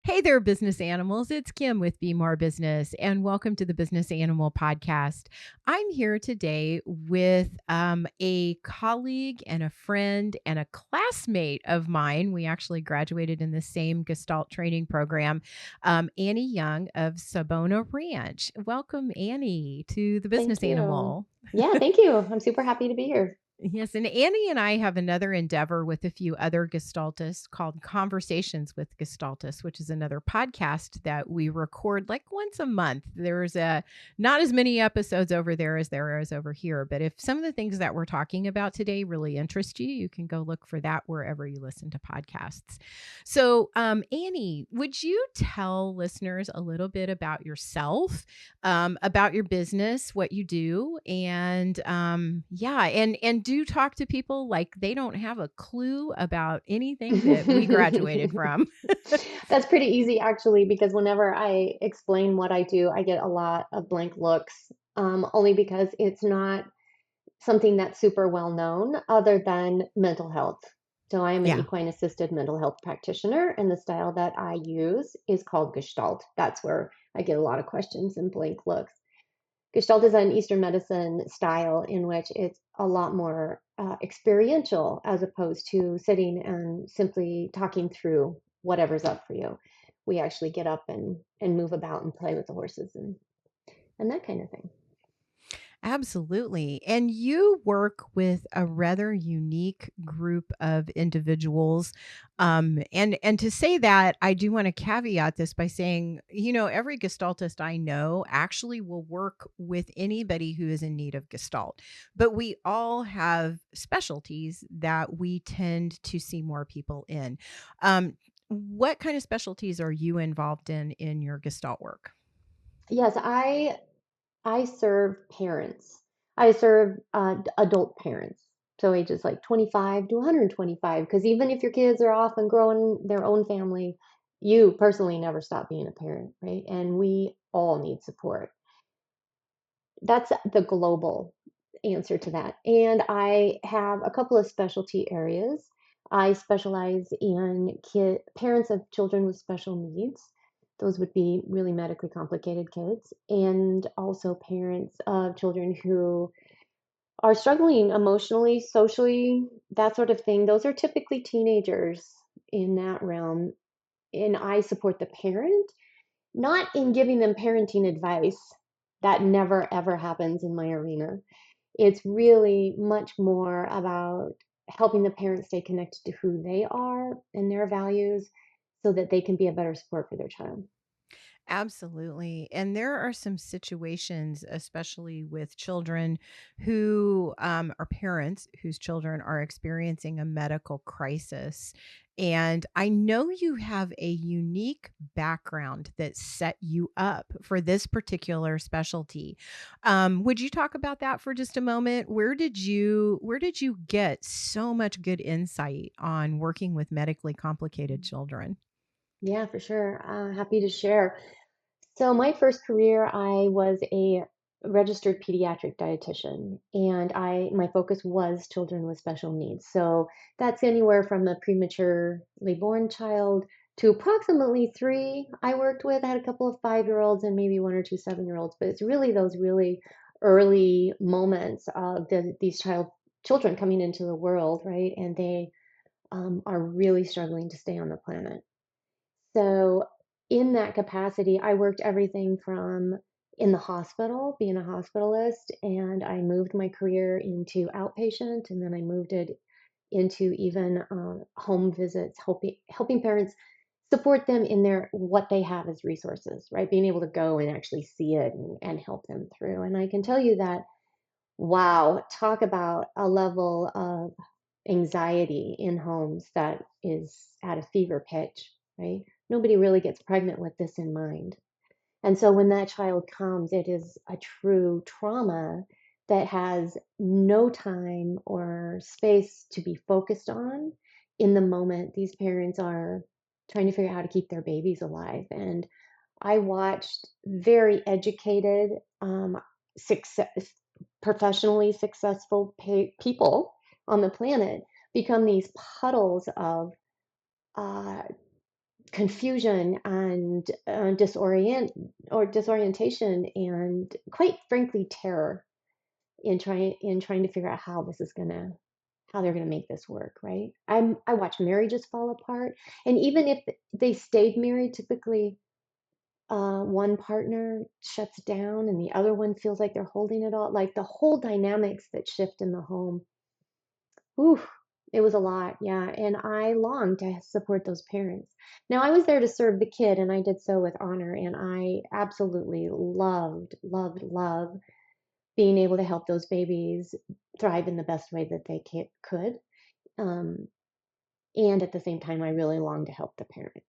Hey there, business animals. It's Kim with Be More Business, and welcome to the Business Animal Podcast. I'm here today with a colleague and a friend and a classmate of mine. We actually graduated in the same Gestalt training program, Annie Young of Sabona Ranch. Welcome, Annie, to the Thank Business you. Animal. Yeah, thank you. I'm super happy to be here. Yes, and Annie and I have another endeavor with a few other Gestaltists called Conversations with Gestaltists, which is another podcast that we record like once a month. There's not as many episodes over there as there is over here, but if some of the things that we're talking about today really interest you, you can go look for that wherever you listen to podcasts. So, Annie, would you tell listeners a little bit about yourself, about your business, what you do, and yeah, and do talk to people like they don't have a clue about anything that we graduated from. That's pretty easy actually, because whenever I explain what I do, I get a lot of blank looks, only because it's not something that's super well known other than mental health. So I am an Yeah. equine assisted mental health practitioner, and the style that I use is called Gestalt. That's where I get a lot of questions and blank looks. Gestalt is an Eastern medicine style in which it's a lot more experiential as opposed to sitting and simply talking through whatever's up for you. We actually get up and move about and play with the horses and that kind of thing. Absolutely. And you work with a rather unique group of individuals. And to say that, I do want to caveat this by saying, every gestaltist I know actually will work with anybody who is in need of gestalt. But we all have specialties that we tend to see more people in. What kind of specialties are you involved in your gestalt work? Yes, I serve parents. I serve adult parents, so ages like 25 to 125. Because even if your kids are off and growing their own family, you personally never stop being a parent, right? And we all need support. That's the global answer to that. And I have a couple of specialty areas. I specialize in parents of children with special needs. Those would be really medically complicated kids, and also parents of children who are struggling emotionally, socially, that sort of thing. Those are typically teenagers in that realm. And I support the parent, not in giving them parenting advice. That never ever happens in my arena. It's really much more about helping the parents stay connected to who they are and their values so that they can be a better support for their child. Absolutely. And there are some situations, especially with children who are parents whose children are experiencing a medical crisis. And I know you have a unique background that set you up for this particular specialty. Would you talk about that for just a moment? Where did you get so much good insight on working with medically complicated children? Yeah, for sure. Happy to share. So, my first career, I was a registered pediatric dietitian, and my focus was children with special needs. So, that's anywhere from a prematurely born child to approximately three. I worked with, I had a couple of 5-year-olds and maybe one or two 7-year-olds, but it's really those really early moments of these children coming into the world, right? And they are really struggling to stay on the planet. So, in that capacity, I worked everything from in the hospital, being a hospitalist, and I moved my career into outpatient, and then I moved it into even home visits, helping parents support them in their what they have as resources, right? Being able to go and actually see it and help them through. And I can tell you that, wow, talk about a level of anxiety in homes that is at a fever pitch, right? Nobody really gets pregnant with this in mind. And so when that child comes, it is a true trauma that has no time or space to be focused on in the moment these parents are trying to figure out how to keep their babies alive. And I watched very educated, success, professionally successful people on the planet become these puddles of uh, confusion and disorientation, and quite frankly terror in trying to figure out how they're gonna make this work, right? I watch marriages fall apart, and even if they stayed married, typically one partner shuts down and the other one feels like they're holding it all. Like the whole dynamics that shift in the home. Ooh, it was a lot, yeah. And I longed to support those parents. Now I was there to serve the kid, and I did so with honor. And I absolutely loved, loved, loved being able to help those babies thrive in the best way that they could. Um, and at the same time, I really longed to help the parent.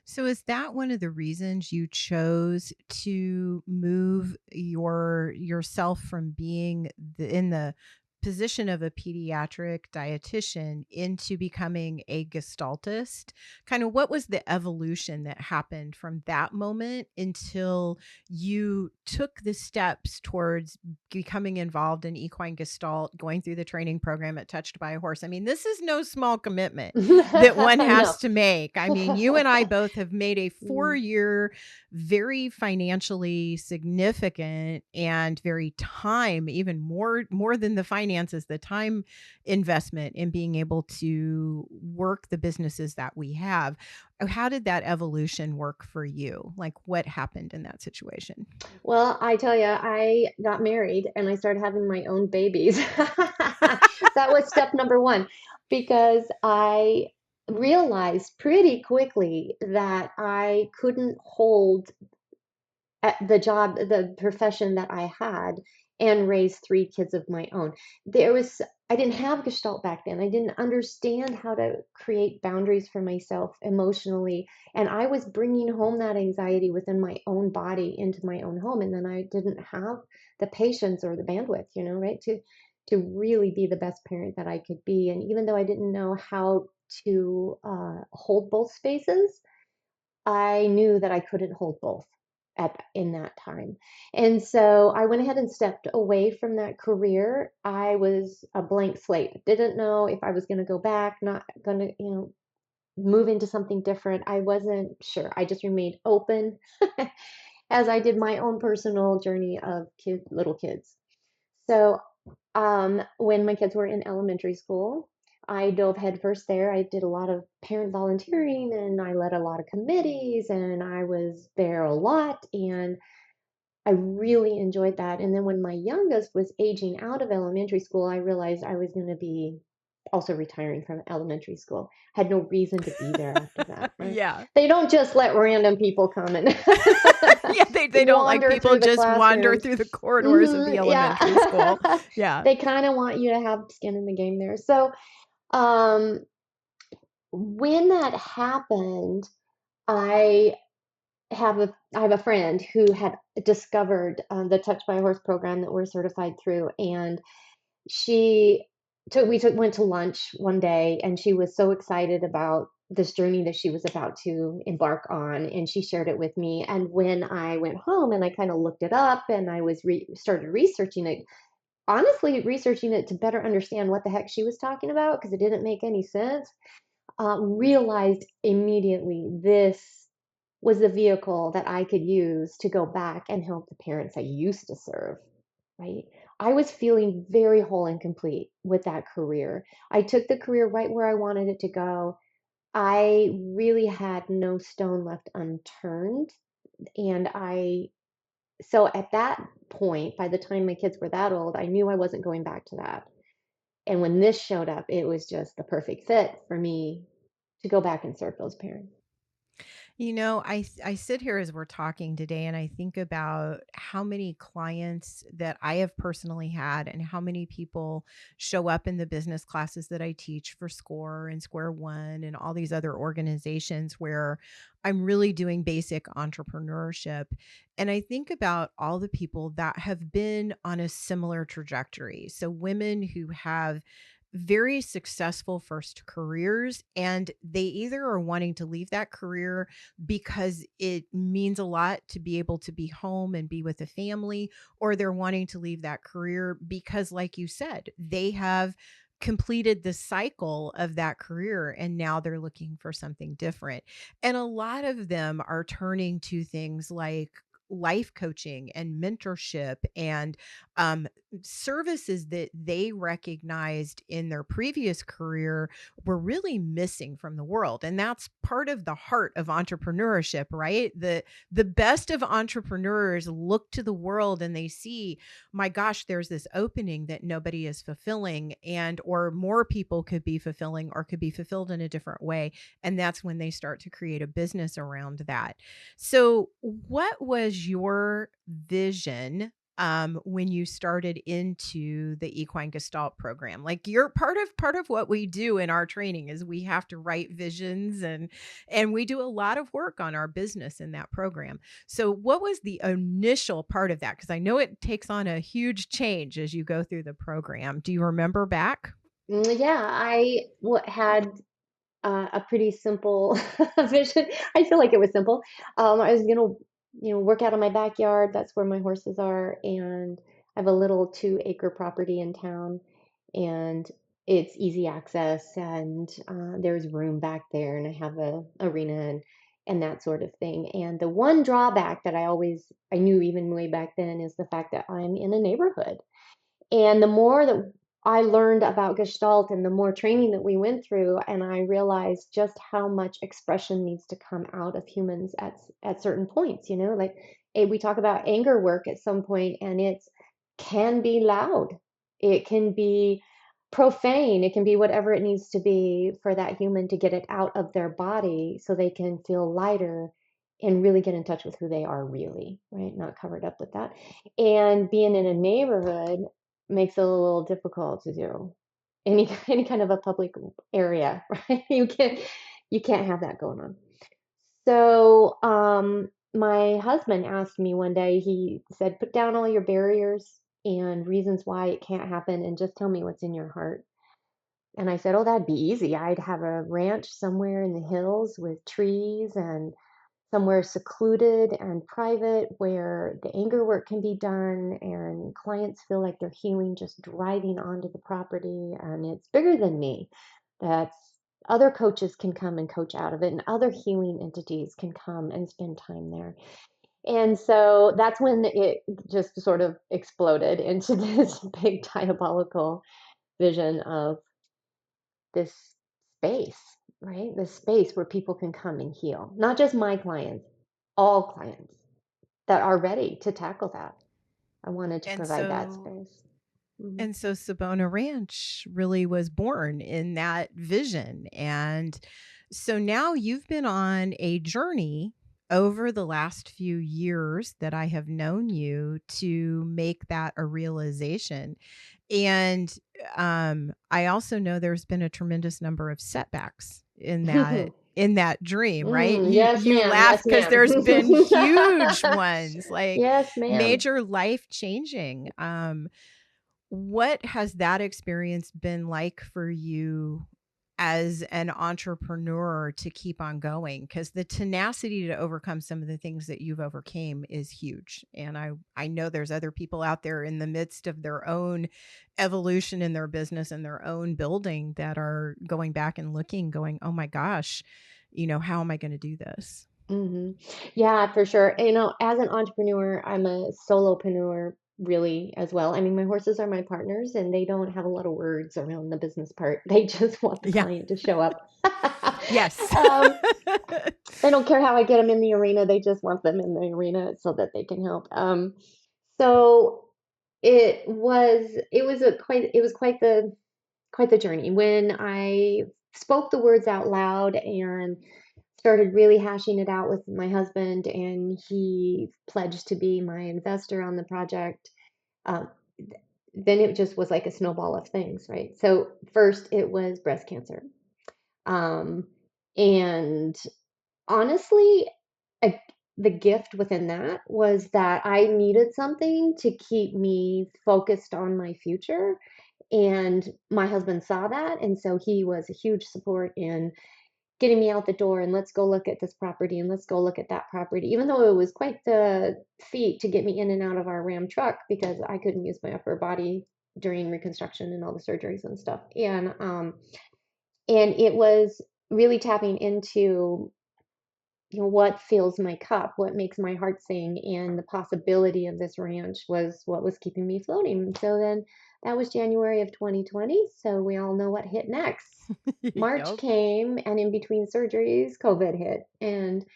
So is that one of the reasons you chose to move yourself from being in the position of a pediatric dietitian into becoming a gestaltist? Kind of what was the evolution that happened from that moment until you took the steps towards becoming involved in equine gestalt, going through the training program at Touched by a Horse? I mean, this is no small commitment that one No. has to make. I mean, you and I both have made a Mm. 4-year, very financially significant and very time, even more than the finances, the time investment in being able to work the businesses that we have. How did that evolution work for you? Like what happened in that situation? Well, I tell you, I got married and I started having my own babies. That was step number one, because I realized pretty quickly that I couldn't hold at the profession that I had and raise 3 kids of my own. I didn't have Gestalt back then. I didn't understand how to create boundaries for myself emotionally, and I was bringing home that anxiety within my own body into my own home, and then I didn't have the patience or the bandwidth, right, to really be the best parent that I could be. And even though I didn't know how to hold both spaces, I knew that I couldn't hold both at in that time. And so I went ahead and stepped away from that career. I was a blank slate. Didn't know if I was going to go back, not going to, move into something different. I wasn't sure. I just remained open as I did my own personal journey of little kids. So when my kids were in elementary school, I dove headfirst there. I did a lot of parent volunteering and I led a lot of committees and I was there a lot. And I really enjoyed that. And then when my youngest was aging out of elementary school, I realized I was going to be also retiring from elementary school. Had no reason to be there after that, right? Yeah. They don't just let random people come and Yeah, they don't like wander people through the just wander classrooms. through the corridors of the Yeah. elementary school. Yeah. They kind of want you to have skin in the game there. So, um, when that happened, I I have a friend who had discovered the Touch by a Horse program that we're certified through, and she went to lunch one day, and she was so excited about this journey that she was about to embark on, and she shared it with me. And when I went home and I kind of looked it up, and I was started researching it, honestly researching it to better understand what the heck she was talking about because it didn't make any sense, realized immediately this was the vehicle that I could use to go back and help the parents I used to serve, right? I was feeling very whole and complete with that career. I took the career right where I wanted it to go. I really had no stone left unturned. And so at that point, by the time my kids were that old, I knew I wasn't going back to that. And when this showed up, it was just the perfect fit for me to go back and serve those parents. I sit here as we're talking today and I think about how many clients that I have personally had and how many people show up in the business classes that I teach for SCORE and Square One and all these other organizations where I'm really doing basic entrepreneurship. And I think about all the people that have been on a similar trajectory. So, women who have very successful first careers and they either are wanting to leave that career because it means a lot to be able to be home and be with a family, or they're wanting to leave that career because, like you said, they have completed the cycle of that career and now they're looking for something different. And a lot of them are turning to things like life coaching and mentorship and um, services that they recognized in their previous career were really missing from the world. And that's part of the heart of entrepreneurship, right? The best of entrepreneurs look to the world and they see, my gosh, there's this opening that nobody is fulfilling, and or more people could be fulfilling or could be fulfilled in a different way. And that's when they start to create a business around that. So what was your vision when you started into the equine gestalt program? Like, you're part of what we do in our training is we have to write visions, and we do a lot of work on our business in that program. So what was the initial part of that? Because I know it takes on a huge change as you go through the program. Do you remember back? Yeah, had a pretty simple vision. I feel like it was simple. I was gonna, work out in my backyard. That's where my horses are, and I have a little 2-acre property in town, and it's easy access, and there's room back there, and I have a arena and that sort of thing. And the one drawback that I knew even way back then is the fact that I'm in a neighborhood. And the more that I learned about Gestalt and the more training that we went through, and I realized just how much expression needs to come out of humans at certain points, like we talk about anger work at some point, and it can be loud, it can be profane, it can be whatever it needs to be for that human to get it out of their body so they can feel lighter and really get in touch with who they are really, right? Not covered up with that. And being in a neighborhood makes it a little difficult to do any kind of a public area, right? You can't have that going on. So my husband asked me one day, he said, put down all your barriers and reasons why it can't happen and just tell me what's in your heart. And I said, oh, that'd be easy. I'd have a ranch somewhere in the hills with trees and somewhere secluded and private where the anger work can be done and clients feel like they're healing just driving onto the property, and it's bigger than me. That's Other coaches can come and coach out of it, and other healing entities can come and spend time there. And so that's when it just sort of exploded into this big diabolical vision of this space, right? This space where people can come and heal. Not just my clients, all clients that are ready to tackle that. I wanted to And provide that so space. Mhm. And so Sabona Ranch really was born in that vision. And so now you've been on a journey over the last few years that I have known you to make that a realization. And I also know there's been a tremendous number of setbacks in that dream, right? Mhm. You Yes, you ma'am. laugh Yes, because ma'am. there's been huge ones, like Yes, ma'am. major life changing. What has that experience been like for you as an entrepreneur to keep on going? Because the tenacity to overcome some of the things that you've overcame is huge. And I know there's other people out there in the midst of their own evolution in their business and their own building that are going back and looking, going, oh my gosh, how am I going to do this? hmm Yeah, for sure. As an entrepreneur, I'm a solopreneur really as well. I mean, my horses are my partners and they don't have a lot of words around the business part. They just want the Yeah. client to show up. Yes. um, they don't care how I get them in the arena. They just want them in the arena so that they can help. So it was quite the journey when I spoke the words out loud and started really hashing it out with my husband, and he pledged to be my investor on the project. Um, then it just was like a snowball of things, right? So first it was breast cancer. Um, and honestly, a, the gift within that was that I needed something to keep me focused on my future. And my husband saw that. And so he was a huge support in getting me out the door and let's go look at this property and let's go look at that property, even though it was quite the feat to get me in and out of our Ram truck because I couldn't use my upper body during reconstruction and all the surgeries and stuff. And it was really tapping into, what fills my cup, what makes my heart sing, and the possibility of this ranch was what was keeping me floating. So then that was January of 2020. So we all know what hit next. March Yep. came, and in between surgeries, COVID hit. And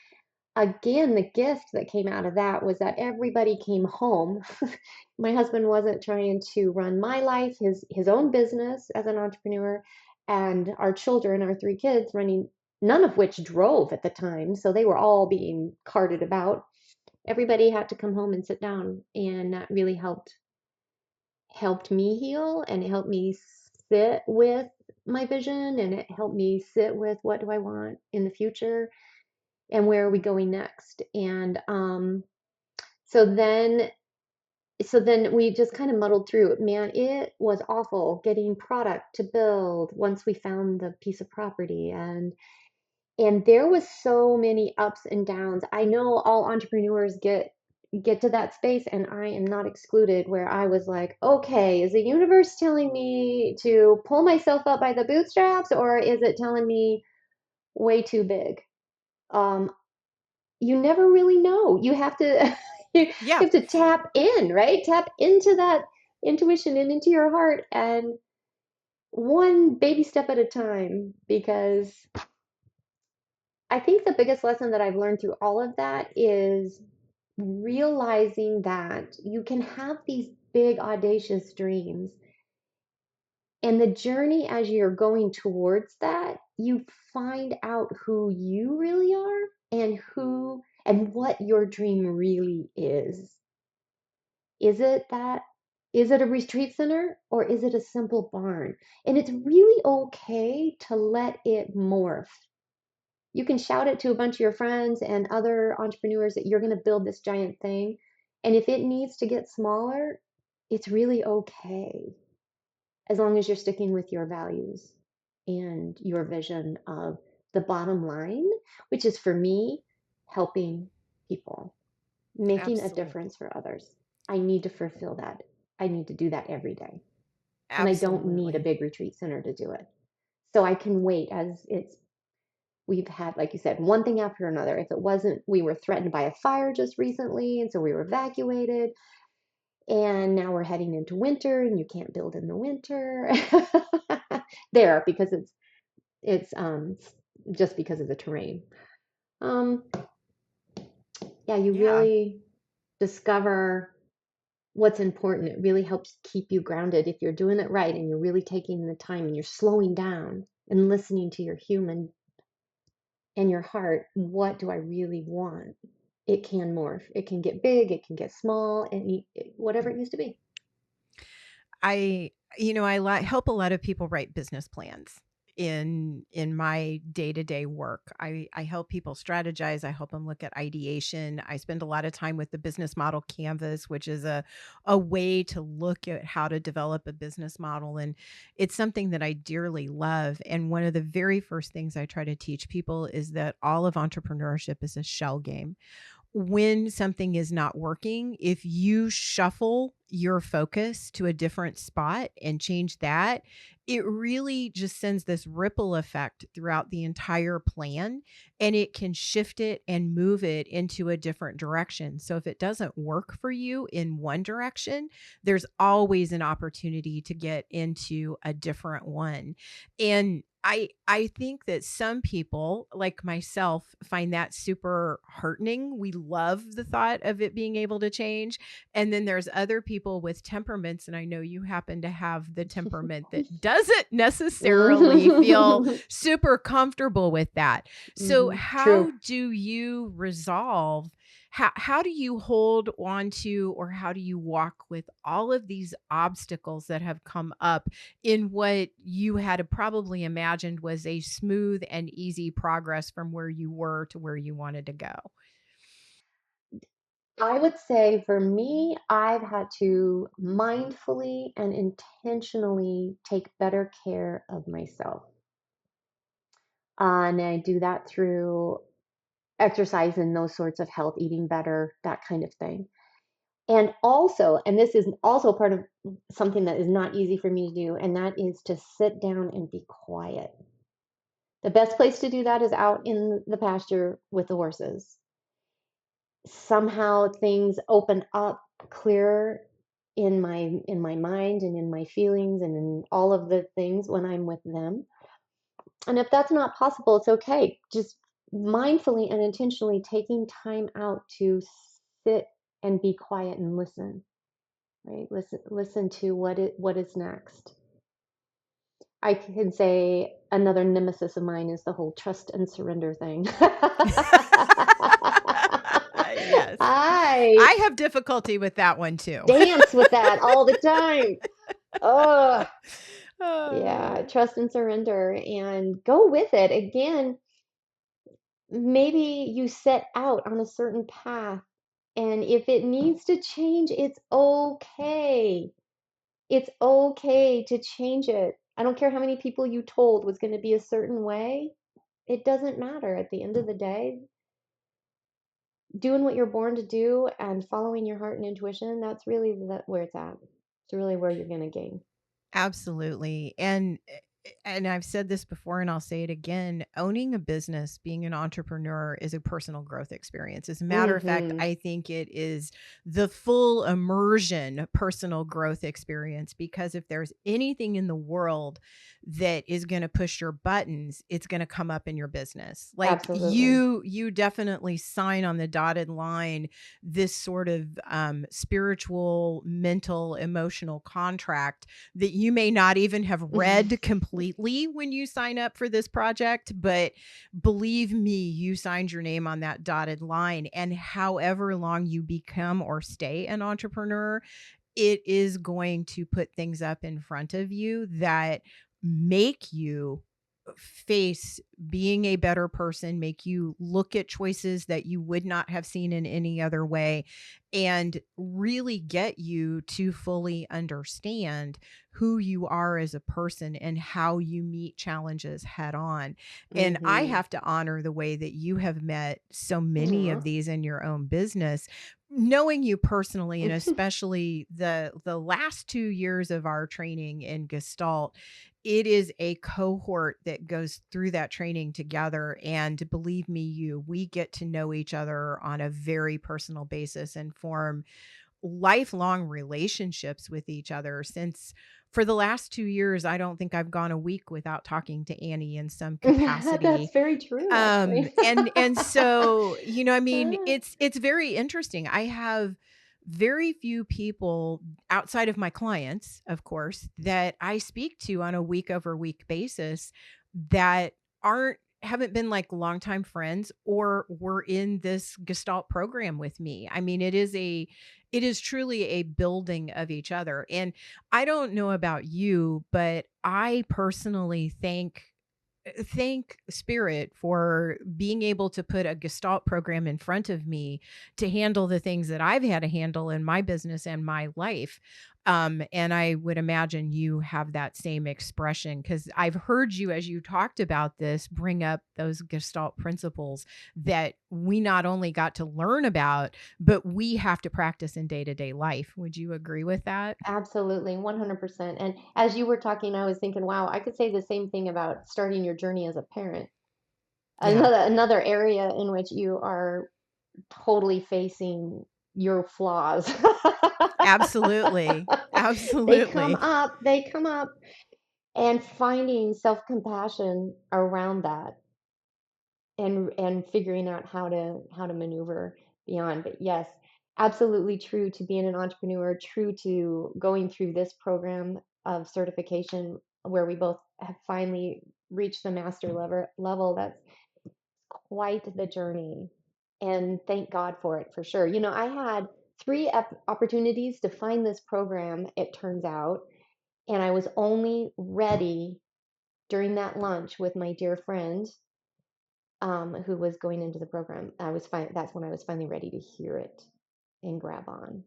again, the gift that came out of that was that everybody came home. My husband wasn't trying to run my life, his own business as an entrepreneur, and our children, our three kids, running, none of which drove at the time, so they were all being carted about. Everybody had to come home and sit down, and that really helped me heal, and it helped me sit with my vision, and it helped me sit with what do I want in the future and where are we going next. And so then so then we just kind of muddled through it. Man, it was awful getting product to build once we found the piece of property, and there was so many ups and downs. I know all entrepreneurs get to that space, and I am not excluded, where I was like, okay, is the universe telling me to pull myself up by the bootstraps, or is it telling me way too big? um you never really know. You have to you Yeah. have to tap in, right? Tap into that intuition and into your heart, and one baby step at a time. Because I think the biggest lesson that I've learned through all of that is realizing that you can have these big audacious dreams, and the journey as you're going towards that, you find out who you really are, and what your dream really is. Is it that? Is it a retreat center, or is it a simple barn? And it's really okay to let it morph. You can shout it to a bunch of your friends and other entrepreneurs that you're going to build this giant thing. And if it needs to get smaller, it's really okay, as long as you're sticking with your values and your vision of the bottom line, which is, for me, helping people, making a Absolutely. difference for others. I need to fulfill that. I need to do that every day. And I don't need a Absolutely. big retreat center to do it. So I can wait, we've had, like you said, one thing after another. If it wasn't, we were threatened by a fire just recently, and so we were evacuated. And now we're heading into winter, and you can't build in the winter there, because it's just because of the terrain. Um, yeah, you Yeah. really discover what's important. It really helps keep you grounded if you're doing it right, and you're really taking the time, and you're slowing down and listening to your human and your heart. What do I really want? It can morph. It can get big. It can get small, and whatever it needs to be. I help a lot of people write business plans in my day-to-day work. I help people strategize, I help them look at ideation. I spend a lot of time with the business model canvas, which is a way to look at how to develop a business model, and it's something that I dearly love. And one of the very first things I try to teach people is that all of entrepreneurship is a shell game. When something is not working, if you shuffle your focus to a different spot and change that, it really just sends this ripple effect throughout the entire plan, and it can shift it and move it into a different direction. So if it doesn't work for you in one direction, there's always an opportunity to get into a different one. And I think that some people, like myself, find that super heartening. We love the thought of it being able to change. And then there's other people with temperaments, and I know you happen to have the temperament that doesn't necessarily feel Hmm. super comfortable with that. So True. how do you resolve, how do you hold on to, or how do you walk with all of these obstacles that have come up in what you had probably imagined was a smooth and easy progress from where you were to where you wanted to go? I would say, for me, I've had to mindfully and intentionally take better care of myself. And I do that through exercise and those sorts of health, eating better, that kind of thing. And also, and this is also part of something that is not easy for me to do, and that is to sit down and be quiet. The best place to do that is out in the pasture with the horses. Somehow things open up clearer in my mind and in my feelings and in all of the things when I'm with them. And if that's not possible, it's okay. Just mindfully and intentionally taking time out to sit and be quiet and listen, right? Listen to what is next. I can say another nemesis of mine is the whole trust and surrender thing. Yes. I I have difficulty with that one too. dance with that all the time. Oh, yeah, Oh. trust and surrender and go with it. Again, maybe you set out on a certain path, and if it needs to change, it's okay. It's okay to change it. I don't care how many people you told was going to be a certain way. It doesn't matter at the end of the day. Doing what you're born to do and following your heart and intuition, that's really where it's at. It's really where you're going to gain. Absolutely. And I've said this before and I'll say it again, owning a business, being an entrepreneur is a personal growth experience. As a matter of fact, Hmm. I think it is the full immersion personal growth experience because if there's anything in the world that is going to push your buttons, it's going to come up in your business. Like Absolutely. you definitely sign on the dotted line this sort of spiritual, mental, emotional contract that you may not even have read completely when you sign up for this project, but believe me, you signed your name on that dotted line. And however long you become or stay an entrepreneur, it is going to put things up in front of you that make you face being a better person, make you look at choices that you would not have seen in any other way, and really get you to fully understand who you are as a person and how you meet challenges head on. And I Hmm. have to honor the way that you have met so many Aw. of these in your own business. Knowing you personally, and especially the last 2 years of our training in Gestalt, it is a cohort that goes through that training together, and believe me, we get to know each other on a very personal basis and form lifelong relationships with each other. Since for the last 2 years, I don't think I've gone a week without talking to Annie in some That's capacity. very true, actually. And so, I mean, Ah. it's very interesting. I have very few people outside of my clients, of course, that I speak to on a week over week basis that haven't been like longtime friends or were in this Gestalt program with me. I mean, it is truly a building of each other. And I don't know about you, but I personally thank spirit for being able to put a Gestalt program in front of me to handle the things that I've had to handle in my business and my life. And I would imagine you have that same expression because I've heard you, as you talked about this, bring up those Gestalt principles that we not only got to learn about, but we have to practice in day to day life. Would you agree with that? Absolutely, 100%. And as you were talking, I was thinking, wow, I could say the same thing about starting your journey as a parent. Yeah, Another area in which you are totally facing your flaws. absolutely. Absolutely. They come up, and finding self-compassion around that and figuring out how to maneuver beyond. But yes, absolutely true to being an entrepreneur, true to going through this program of certification where we both have finally reached the master level. That's quite the journey. And thank God for it, for sure. I had three opportunities to find this program, it turns out, and I was only ready during that lunch with my dear friend who was going into the program. That's when I was finally ready to hear it and grab on.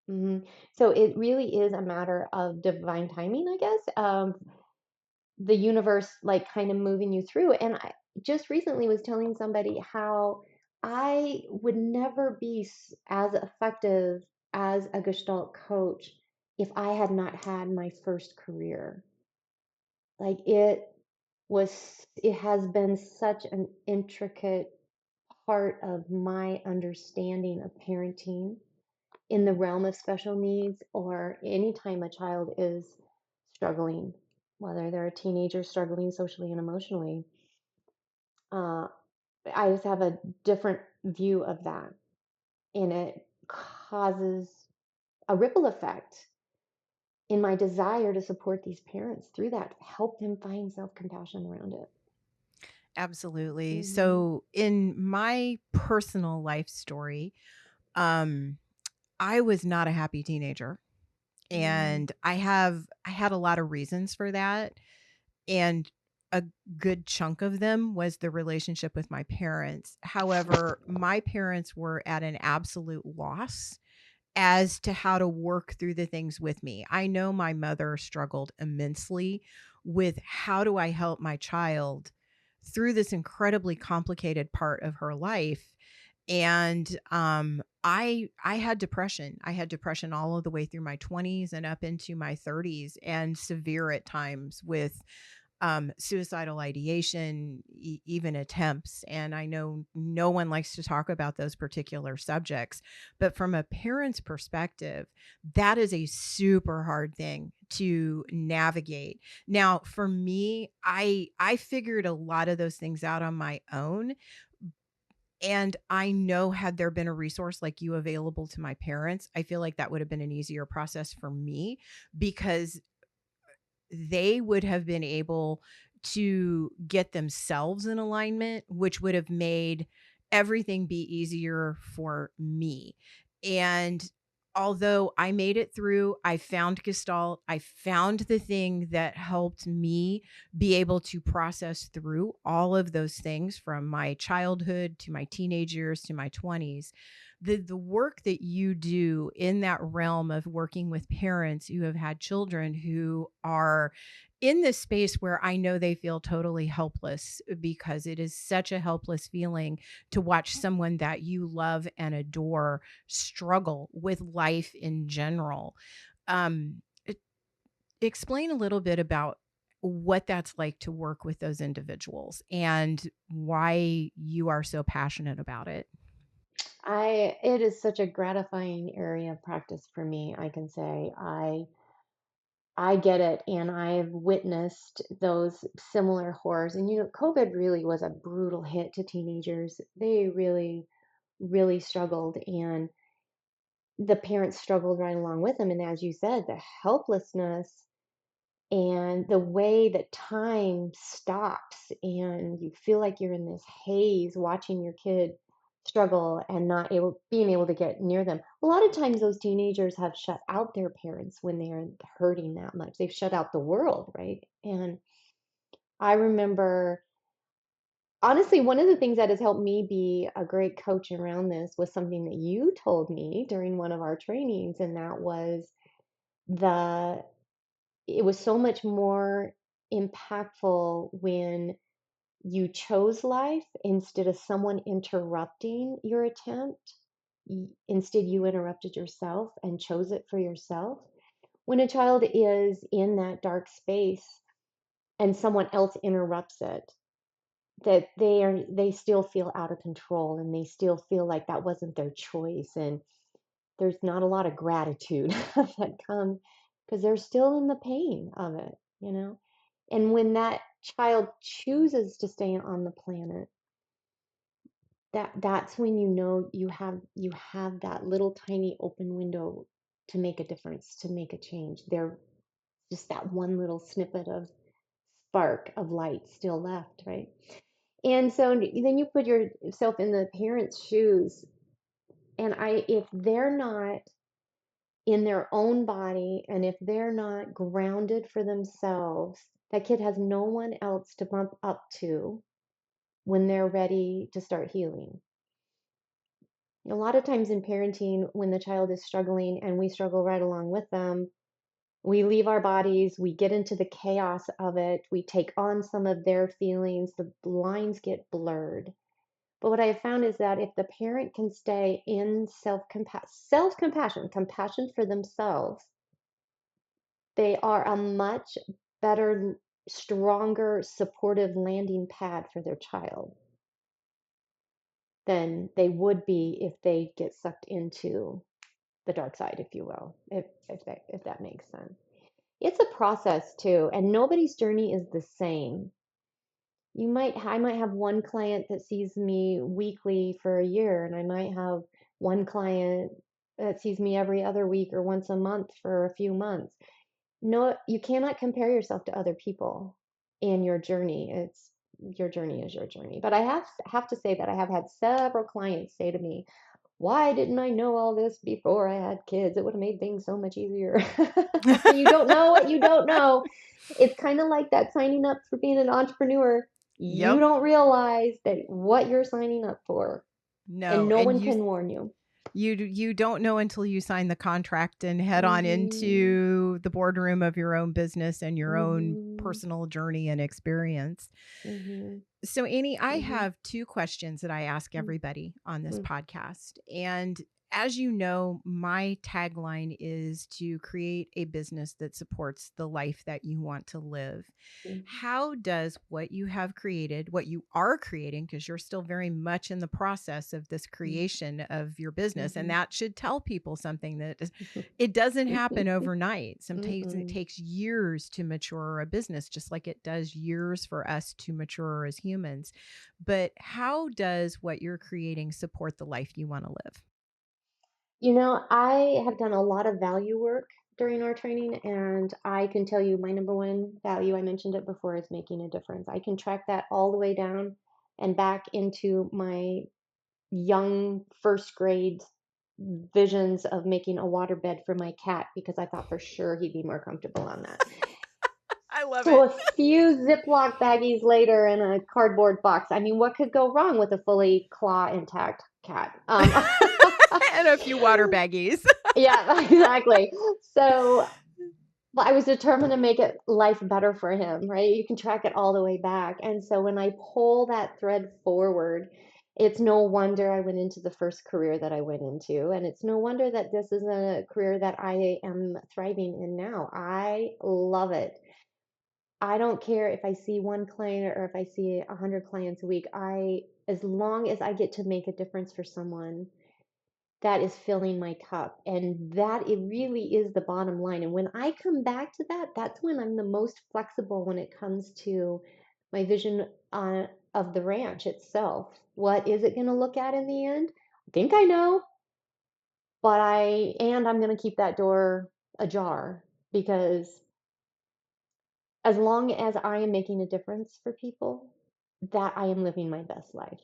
hmm So it really is a matter of divine timing, I guess. The universe, like, kind of moving you through. And I just recently was telling somebody how I would never be as effective. as a Gestalt coach if I had not had my first career. Like it has been such an intricate part of my understanding of parenting in the realm of special needs or anytime a child is struggling, whether they're a teenager struggling socially and emotionally. Uh, I just have a different view of that, and it causes a ripple effect in my desire to support these parents through that, help them find self compassion around it. Absolutely. Hmm. So in my personal life story, um, I was not a happy teenager. Mm. And I had a lot of reasons for that. And a good chunk of them was the relationship with my parents. However, my parents were at an absolute loss as to how to work through the things with me. I know my mother struggled immensely with how do I help my child through this incredibly complicated part of her life. And I had depression. I had depression all of the way through my 20s and up into my 30s, and severe at times with suicidal ideation, even attempts. And I know no one likes to talk about those particular subjects, but from a parent's perspective, that is a super hard thing to navigate. Now, for me, I figured a lot of those things out on my own. And I know had there been a resource like you available to my parents, I feel like that would have been an easier process for me because they would have been able to get themselves in alignment, which would have made everything be easier for me. And although I made it through, I found Gestalt, I found the thing that helped me be able to process through all of those things from my childhood to my teenage years to my 20s. The work that you do in that realm of working with parents who have had children who are in this space where I know they feel totally helpless, because it is such a helpless feeling to watch someone that you love and adore struggle with life in general. Um, e- Explain a little bit about what that's like to work with those individuals and why you are so passionate about it. It is such a gratifying area of practice for me. I can say I get it, and I've witnessed those similar horrors. And COVID really was a brutal hit to teenagers. They really, really struggled, and the parents struggled right along with them. And as you said, the helplessness and the way that time stops and you feel like you're in this haze watching your kid struggle and not able being able to get near them. A lot of times those teenagers have shut out their parents when they're hurting that much. They've shut out the world, right? And I remember, honestly, one of the things that has helped me be a great coach around this was something that you told me during one of our trainings, and that was the it was so much more impactful when you chose life instead of someone interrupting your attempt. Instead, you interrupted yourself and chose it for yourself. When a child is in that dark space and someone else interrupts it, that they still feel out of control and they still feel like that wasn't their choice, and there's not a lot of gratitude that comes because they're still in the pain of it. And when that child chooses to stay on the planet, that's when you have that little tiny open window to make a difference, to make a change. They're just that one little snippet of spark of light still left, right? And so then you put yourself in the parents' shoes, and if they're not in their own body, and if they're not grounded for themselves, that kid has no one else to bump up to when they're ready to start healing. A lot of times in parenting, when the child is struggling and we struggle right along with them, we leave our bodies, we get into the chaos of it, we take on some of their feelings, the lines get blurred. But what I have found is that if the parent can stay in self-compassion, compassion for themselves, they are a much better, stronger, supportive landing pad for their child than they would be if they get sucked into the dark side, if you will, if that makes sense. It's a process too, and nobody's journey is the same. I might have one client that sees me weekly for a year, and I might have one client that sees me every other week or once a month for a few months. No, you cannot compare yourself to other people in your journey. It's Your journey is your journey. But I have to say that I have had several clients say to me, why didn't I know all this before I had kids? It would have made things so much easier. You don't know what you don't know. It's kind of like that signing up for being an entrepreneur. You Yep. don't realize that what you're signing up for, and No, no and one you can warn you. you don't know until you sign the contract and head on Mhm. into the boardroom of your own business and your own Mhm. personal journey and experience. Mhm. So, Annie, I Mhm. have two questions that I ask Mhm. everybody on this Mhm. podcast. And as you know, my tagline is to create a business that supports the life that you want to live. How does what you have created, what you are creating, because you're still very much in the process of this Mhm. creation of your business, and Mhm. that should tell people something that it doesn't happen overnight. Sometimes it Mm-mm. takes years to mature a business, just like it does years for us to mature as humans. But how does what you're creating support the life you want to live? I have done a lot of value work during our training, and I can tell you my number one value, I mentioned it before, is making a difference. I can track that all the way down and back into my young first grade visions of making a water bed for my cat because I thought for sure he'd be more comfortable on that. I love So it. a few Ziploc baggies later in a cardboard box. I mean, what could go wrong with a fully claw intact cat? And a few water baggies. Yeah, exactly. So I was determined to make it life better for him, right? You can track it all the way back. And so when I pull that thread forward, it's no wonder I went into the first career that I went into. And it's no wonder that this is a career that I am thriving in now. I love it. I don't care if I see one client or if I see 100 clients a week. As long as I get to make a difference for someone, that is filling my cup. And that it really is the bottom line. And when I come back to that, that's when I'm the most flexible when it comes to my vision of the ranch itself. What is it going to look at in the end? I think I know, but I'm going to keep that door ajar because as long as I am making a difference for people, that I am living my best life.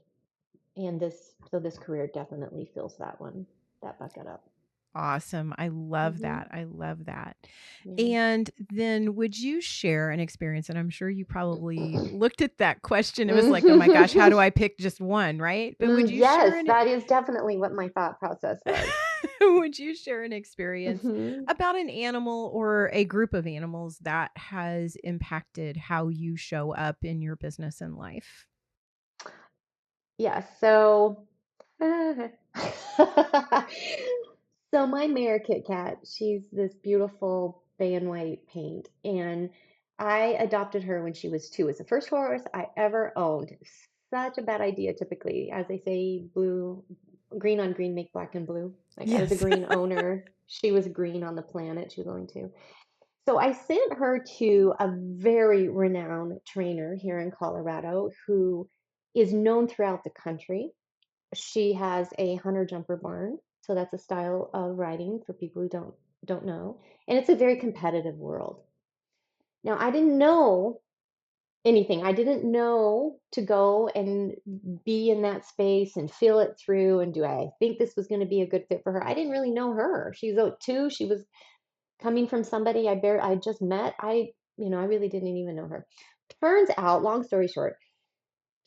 And this career definitely fills that bucket up. Awesome. I love Hmm. that. I love that. Yeah. And then would you share an experience? And I'm sure you probably looked at that question. It was like, oh my gosh, how do Mhm. I pick just one? Right. But would you Yes, share that is definitely what my thought process was. would you share an experience Hmm. about an animal or a group of animals that has impacted how you show up in your business and life? Yeah, so so my mare Kit Kat, she's this beautiful bay and white paint, and I adopted her when she was 2. It's the first horse I ever owned. Such a bad idea, typically, as they say, green on green make black and blue. Like I was a Yes. green owner, she was green on the planet. She was only 2. So I sent her to a very renowned trainer here in Colorado who is known throughout the country. She has a hunter jumper barn, so that's a style of riding for people who don't know, and it's a very competitive world. Now, I didn't know anything. I didn't know to go and be in that space and feel it through and do I think this was going to be a good fit for her. I didn't really know her. She's 2. She was coming from somebody I just met. I really didn't even know her. Turns out, long story short,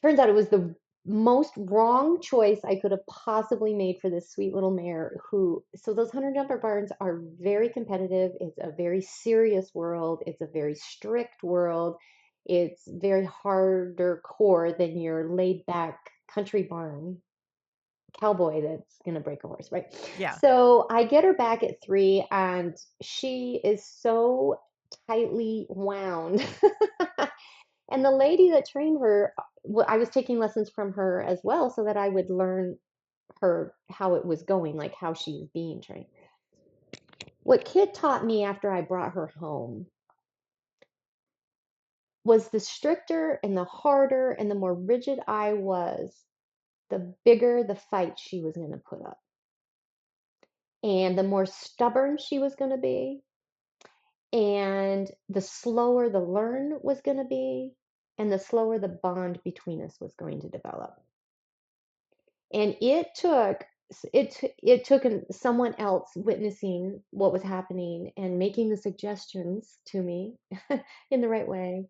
turns out it was the most wrong choice I could have possibly made for this sweet little mare so those hunter jumper barns are very competitive. It's a very serious world. It's a very strict world. It's very harder core than your laid back country barn cowboy that's going to break a horse, right? Yeah. So I get her back at 3, and she is so tightly wound. And the lady that trained her, well, I was taking lessons from her as well so that I would learn her how it was going, like how she was being trained. What Kit taught me after I brought her home was the stricter and the harder and the more rigid I was, the bigger the fight she was going to put up. And the more stubborn she was going to be, and the slower the learn was going to be, and the slower the bond between us was going to develop. And it took someone else witnessing what was happening and making the suggestions to me in the right way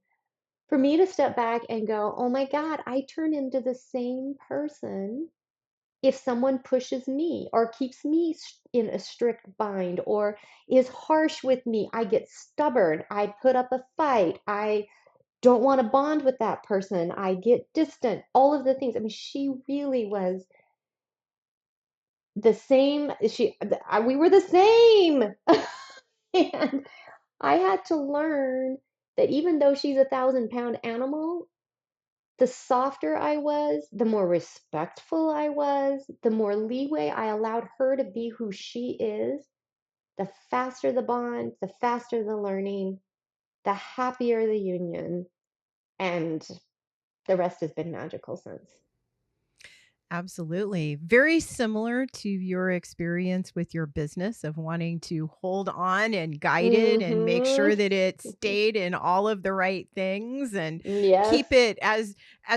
for me to step back and go, oh my God, I turn into the same person if someone pushes me or keeps me in a strict bind or is harsh with me. I get stubborn. I put up a fight. I don't want to bond with that person. I get distant. All of the things. I mean, she really was the same. We were the same. And I had to learn that even though she's a 1,000-pound animal, the softer I was, the more respectful I was, the more leeway I allowed her to be who she is, the faster the bond, the faster the learning, the happier the union, and the rest has been magical since. Absolutely. Very similar to your experience with your business of wanting to hold on and guide it and make Mm-hmm. sure that it stayed in all of the right things and Yes. keep it as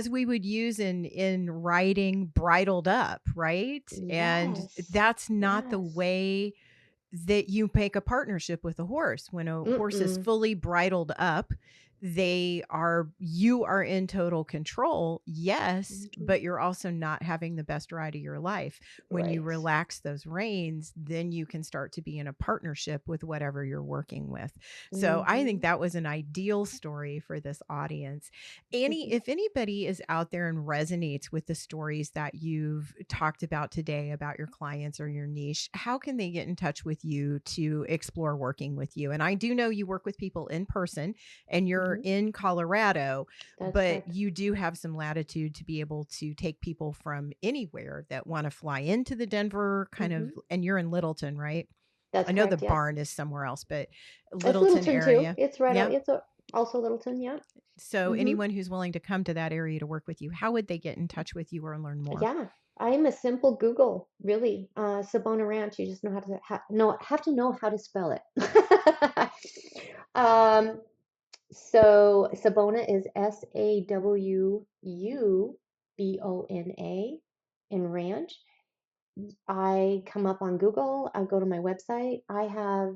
we would use in writing bridled up, right? And Yes. that's not the Yes. way that you make a partnership with a horse. When a horse is Mm-mm. fully bridled up, you are in total control, yes, Mm-hmm. but you're also not having the best ride of your life. When you Right. relax those reins, then you can start to be in a partnership with whatever you're working with. So I think Mm-hmm. that was an ideal story for this audience. Annie, if anybody is out there and resonates with the stories that you've talked about today about your clients or your niche, how can they get in touch with you to explore working with you? And I do know you work with people in person and you're Mm-hmm. in Colorado, That's but correct. you do have some latitude to be able to take people from anywhere that want to fly into the Denver kind Mm-hmm. of, and you're in Littleton, right? That's I know the correct. Yes. barn is somewhere else, but It's Littleton Littleton too. area. It's right out. Yeah. Also Littleton. Yeah. So Mm-hmm. anyone who's willing to come to that area to work with you, how would they get in touch with you or learn more? Yeah, I'm a simple Google, really. Sabona Ranch. You just know how to have to know how to spell it. um, so Sabona is Sawubona, in ranch. I come up on Google. I go to my website. I have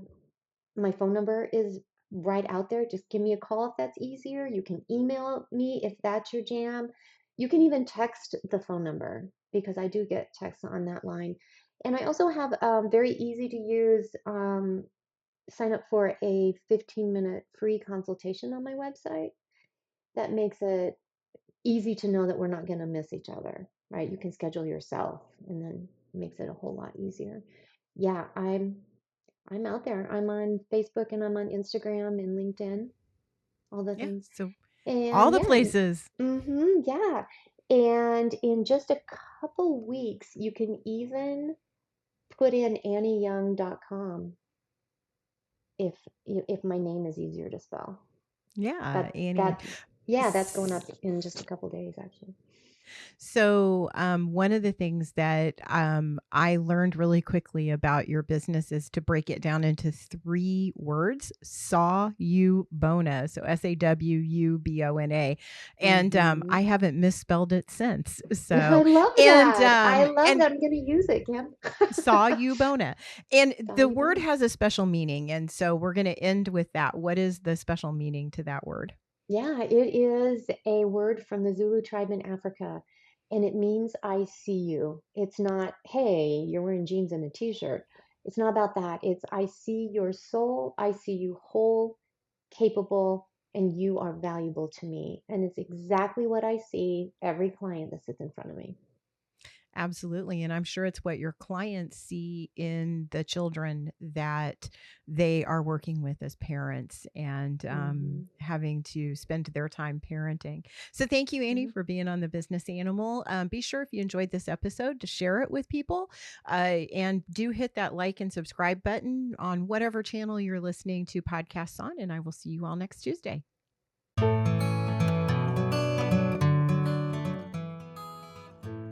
my phone number is right out there. Just give me a call if that's easier. You can email me if that's your jam. You can even text the phone number because I do get texts on that line. And I also have very easy to use sign up for a 15-minute free consultation on my website that makes it easy to know that we're not going to miss each other, right? You can schedule yourself and then makes it a whole lot easier. Yeah, I'm out there. I'm on Facebook and I'm on Instagram and LinkedIn, all the Yeah. things. So all And the yeah, places. yeah. And in just a couple weeks, you can even put in annieyoung.com if if my name is easier to spell. Yeah, That Annie. that yeah, that's going up in just a couple days actually. So, one of the things that I learned really quickly about your business is to break it down into 3 words: saw you bona. So Sawubona, and Hmm. I haven't misspelled it since. I So, love and that. I love and that. I'm going to use it, Kim. saw you bona, and Saw the you word bona. has a special meaning, and so we're going to end with that. What is the special meaning to that word? Yeah, it is a word from the Zulu tribe in Africa, and it means I see you. It's not, hey, you're wearing jeans and a t-shirt. It's not about that. It's I see your soul. I see you whole, capable. and you are valuable to me. And it's exactly what I see every client that sits in front of me. Absolutely. And I'm sure it's what your clients see in the children that they are working with as parents and Hmm. having to spend their time parenting. So, thank you, Annie, Hmm. for being on the Business Animal. Be sure if you enjoyed this episode to share it with people and do hit that like and subscribe button on whatever channel you're listening to podcasts on. And I will see you all next Tuesday.